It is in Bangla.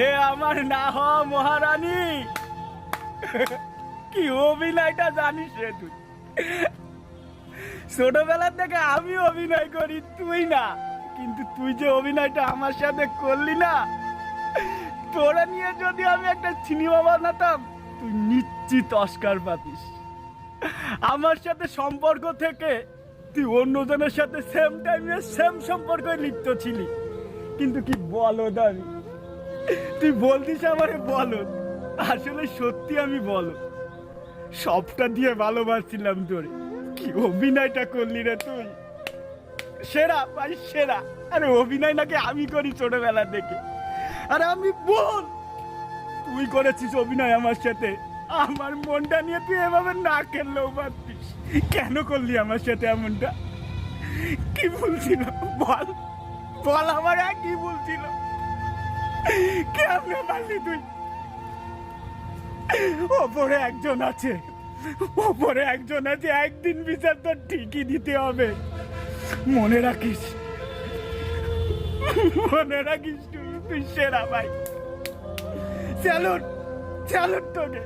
এ আমার না হ মহারানী, কি অভিনয়টা জানিস রে তুই? ছোটবেলা থেকে আমি অভিনয় করি, তুই না। কিন্তু তুই যে অভিনয়টা আমার সাথে করলি না, তোরা নিয়ে যদি আমি একটা সিনেমা বানাতাম, তুই নিশ্চিত অস্কার পাতিস। আমার সাথে সম্পর্ক থেকে তুই অন্যজনের সাথে সেম টাইমে সেম সম্পর্কে লিপ্ত ছিলি। কিন্তু কি বলদ আমি, তুই বলতিস আমারে বলদ, আসলে সত্যি আমি বলদ। সবটা দিয়ে ভালোবাসছিলাম তোরে, কি অভিনয়টা করলি রে তুই! সেরা ভাই সেরা। আরে অভিনয় নাকি আমি করি ছোটবেলা থেকে, আরে আমি বল, তুই করেছিস অভিনয় আমার সাথে। আমার মনটা নিয়ে তুই এভাবে না খেললেও পারতিস। কেন করলি আমার সাথে এমনটা? কি বলছিল বল, বল আমার কি বলছিল? কেমনে পারলি তুই? ওপরে একজন আছে, ওপরে একজন আছে, একদিন বিচার তোর ঠিকই দিতে হবে। মনে রাখিস, মনে রাখিস, তুই সেরা ভাই। স্যালুট, স্যালুট তোকে।